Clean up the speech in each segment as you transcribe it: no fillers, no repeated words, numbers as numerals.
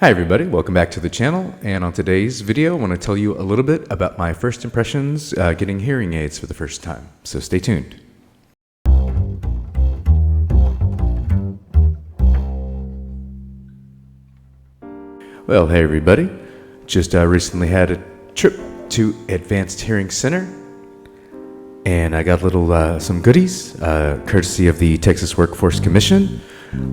Hi everybody, welcome back to the channel, and on today's video I want to tell you a little bit about my first impressions getting hearing aids for the first time, so stay tuned. Well, hey everybody, just recently had a trip to Advanced Hearing Center, and I got some goodies courtesy of the Texas Workforce Commission.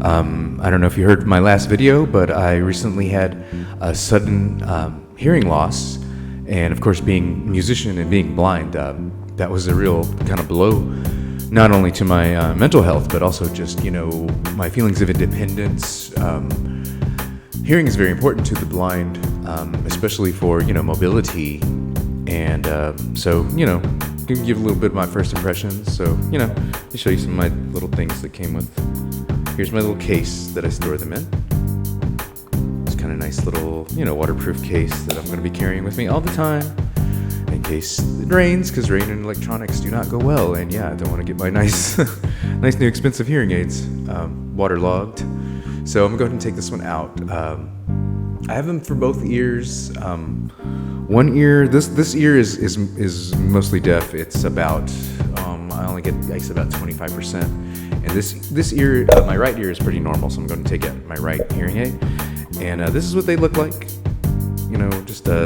I don't know if you heard my last video, but I recently had a sudden hearing loss, and of course being a musician and being blind, that was a real kind of blow, not only to my mental health, but also just, my feelings of independence. Hearing is very important to the blind, especially for, mobility, and so, I can give a little bit of my first impressions. So, let me show you some of my little things that came with. Here's my little case that I store them in. It's kind of nice little, waterproof case that I'm going to be carrying with me all the time in case it rains, because rain and electronics do not go well. And yeah, I don't want to get my nice new expensive hearing aids waterlogged. So I'm going to go ahead and take this one out. I have them for both ears. One ear, this ear is mostly deaf. It's about, I only get, about 25%. And this ear, my right ear, is pretty normal, so I'm going to take out my right hearing aid. And this is what they look like.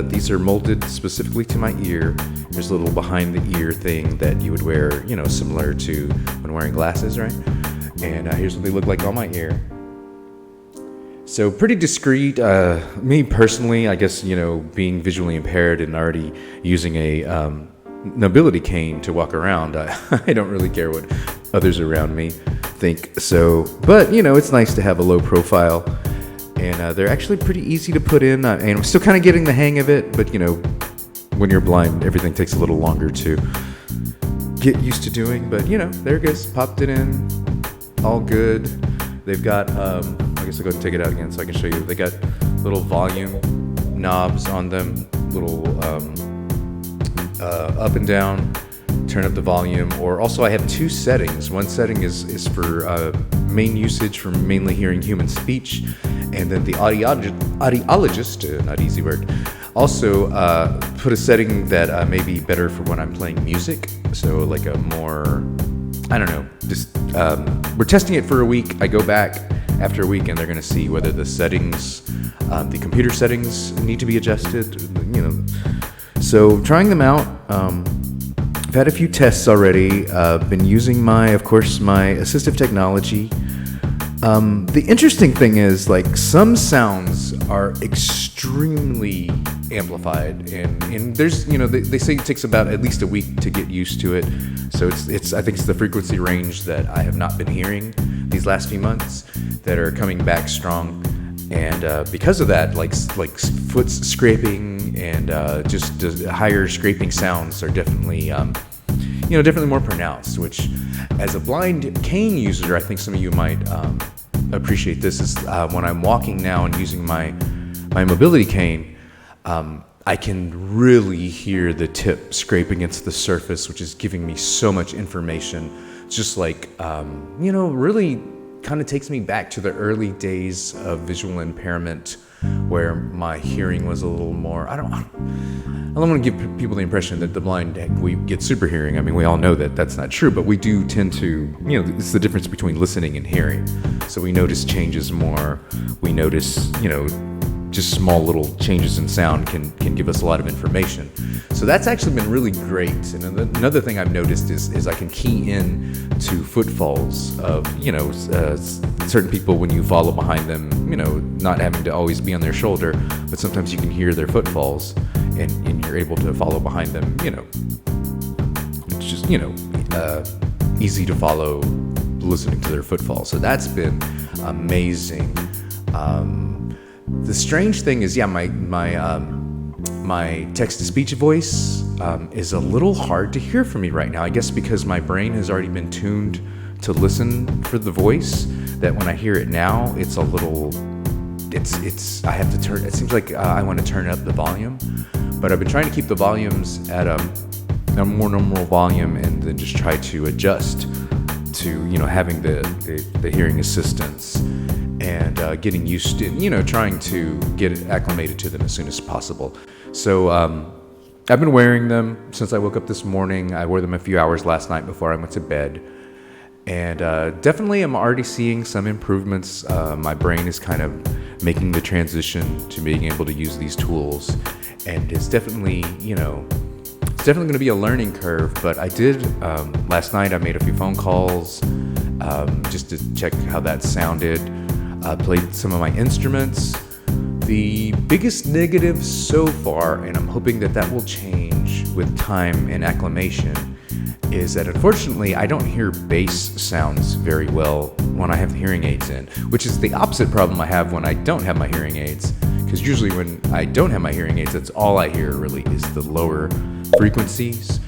These are molded specifically to my ear. There's a little behind the ear thing that you would wear, similar to when wearing glasses, right? And here's what they look like on my ear. So pretty discreet. Me personally, I guess, being visually impaired and already using a mobility cane to walk around, I don't really care what others around me think. So, but it's nice to have a low profile, and they're actually pretty easy to put in. And I'm still kind of getting the hang of it, but when you're blind, everything takes a little longer to get used to doing. But there it goes. Popped it in, all good. They've got, I guess I'll go and take it out again so I can show you. They got little volume knobs on them, little up and down, turn up the volume. Or also I have two settings. One setting is for main usage for mainly hearing human speech, and then the audiologist, not easy word, also put a setting that may be better for when I'm playing music. So like a more, I don't know, just we're testing it for a week. I go back after a week and they're going to see whether the settings, the computer settings need to be adjusted, So trying them out. I've had a few tests already. Been using my assistive technology. The interesting thing is, some sounds are extremely amplified, and there's, they say it takes about at least a week to get used to it. So I think it's the frequency range that I have not been hearing these last few months that are coming back strong. And because of that, foot scraping and just higher scraping sounds are definitely, definitely more pronounced. Which, as a blind cane user, I think some of you might appreciate this. Is when I'm walking now and using my mobility cane, I can really hear the tip scrape against the surface, which is giving me so much information. It's just really kind of takes me back to the early days of visual impairment, where my hearing was a little more, I don't want to give people the impression that the blind, we get super hearing. I mean, we all know that that's not true, but we do tend to, it's the difference between listening and hearing. So we notice changes more. We notice, just small little changes in sound can give us a lot of information. So that's actually been really great. And another thing I've noticed is I can key in to footfalls of, certain people when you follow behind them, not having to always be on their shoulder, but sometimes you can hear their footfalls and you're able to follow behind them, it's just, easy to follow listening to their footfalls. So that's been amazing. The strange thing is, my text-to-speech voice is a little hard to hear for me right now. I guess because my brain has already been tuned to listen for the voice, that when I hear it now, it's a little, I have to turn, it seems like I want to turn up the volume. But I've been trying to keep the volumes at a more normal volume, and then just try to adjust to, having the hearing assistance. and getting used to, trying to get acclimated to them as soon as possible. So I've been wearing them since I woke up this morning. I wore them a few hours last night before I went to bed. And definitely I'm already seeing some improvements. My brain is kind of making the transition to being able to use these tools. And it's definitely, it's definitely going to be a learning curve. But I did, last night I made a few phone calls just to check how that sounded. Played some of my instruments. The biggest negative so far, and I'm hoping that will change with time and acclimation, is that unfortunately I don't hear bass sounds very well when I have the hearing aids in, which is the opposite problem I have when I don't have my hearing aids. Because usually when I don't have my hearing aids, that's all I hear really is the lower frequencies.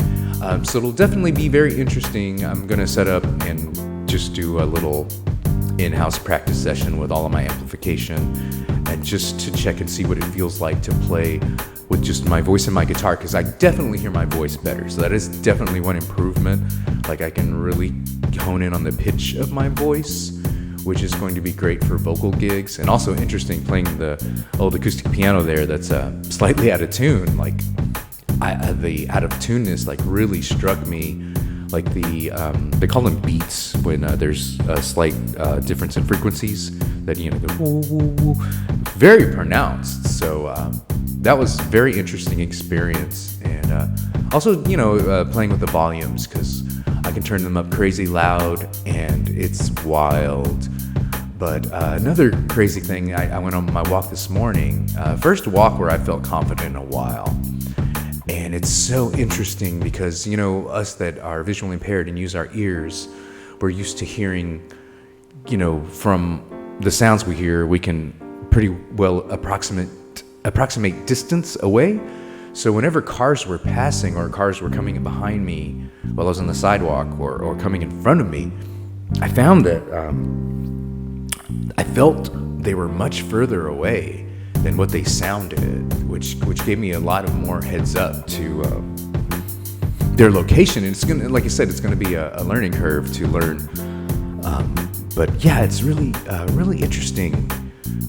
So it'll definitely be very interesting. I'm going to set up and just do a little in-house practice session with all of my amplification, and just to check and see what it feels like to play with just my voice and my guitar, because I definitely hear my voice better. So that is definitely one improvement. Like, I can really hone in on the pitch of my voice, which is going to be great for vocal gigs. And also interesting playing the old acoustic piano there that's slightly out of tune. Like, the out of tuneness like really struck me. Like they call them beats when there's a slight difference in frequencies that, go woo, woo, woo. Very pronounced. So that was a very interesting experience. And also, playing with the volumes, because I can turn them up crazy loud and it's wild. But another crazy thing, I went on my walk this morning, first walk where I felt confident in a while. And it's so interesting because, us that are visually impaired and use our ears, we're used to hearing, from the sounds we hear, we can pretty well approximate distance away. So whenever cars were passing or cars were coming in behind me while I was on the sidewalk or coming in front of me, I found that I felt they were much further away than what they sounded, which gave me a lot of more heads up to their location. And it's gonna, like I said, it's gonna be a learning curve to learn. But yeah, it's really interesting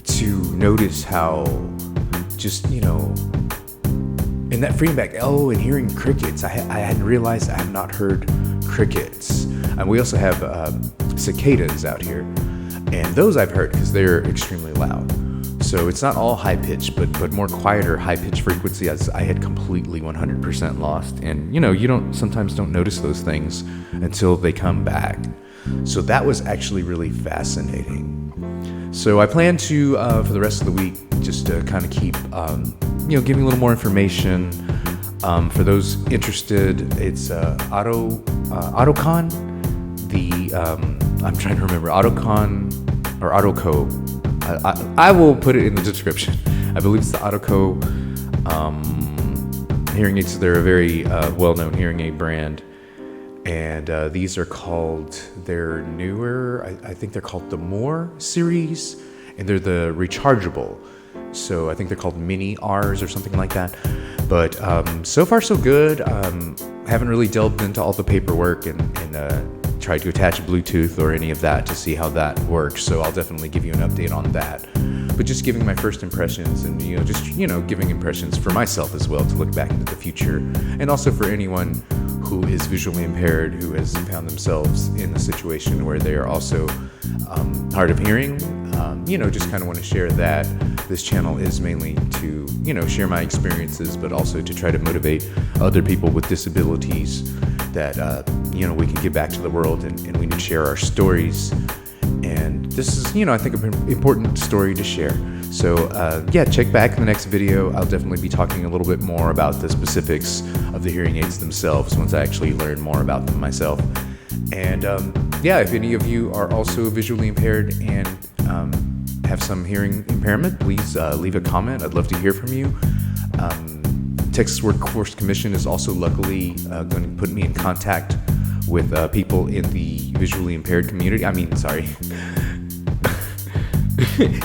to notice how just in that feedback. Oh, and hearing crickets. I hadn't realized I have not heard crickets. And we also have cicadas out here, and those I've heard because they're extremely loud. So it's not all high pitch, but more quieter high pitch frequency, as I had completely 100% lost. And you sometimes don't notice those things until they come back. So that was actually really fascinating. So I plan to for the rest of the week just to kind of keep giving a little more information. For those interested, it's Oticon. I'm trying to remember Oticon or Otoco. I will put it in the description. I believe it's the Otoco hearing aids. They're a very well-known hearing aid brand, and these are called, they're newer. I think they're called the MORE series, and they're the rechargeable. So I think they're called Mini Rs or something like that. But so far so good. Haven't really delved into all the paperwork and tried to attach Bluetooth or any of that to see how that works. So I'll definitely give you an update on that. But just giving my first impressions and, giving impressions for myself as well to look back into the future. And also for anyone who is visually impaired, who has found themselves in a situation where they are also hard of hearing. Just kind of want to share that this channel is mainly to, share my experiences, but also to try to motivate other people with disabilities that, we can give back to the world and we need to share our stories. And this is, I think, an important story to share. So, check back in the next video. I'll definitely be talking a little bit more about the specifics of the hearing aids themselves once I actually learn more about them myself. And, if any of you are also visually impaired and have some hearing impairment, please leave a comment. I'd love to hear from you. Texas Workforce Commission is also luckily going to put me in contact with people in the visually impaired community.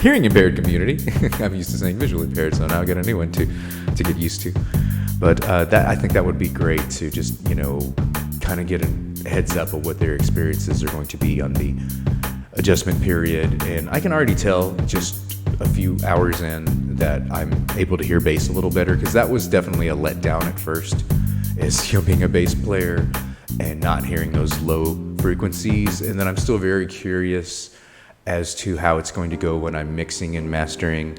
Hearing impaired community. I'm used to saying visually impaired, so now I got a new one to get used to. But I think that would be great to just kind of get a heads up of what their experiences are going to be on the adjustment period, and I can already tell just a few hours in that I'm able to hear bass a little better, because that was definitely a letdown at first, is being a bass player and not hearing those low frequencies. And then I'm still very curious as to how it's going to go when I'm mixing and mastering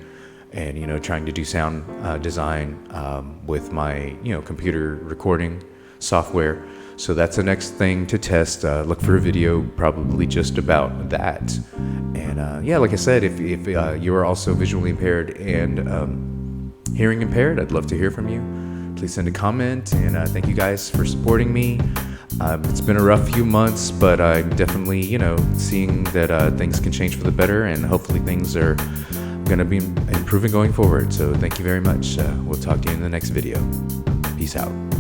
and trying to do sound design with my computer recording software. So that's the next thing to test. Look for a video probably just about that. And yeah, like I said, if you are also visually impaired and hearing impaired, I'd love to hear from you. Please send a comment, and thank you guys for supporting me. It's been a rough few months, but I'm definitely seeing that things can change for the better, and hopefully things are going to be improving going forward. So thank you very much. We'll talk to you in the next video. Peace out.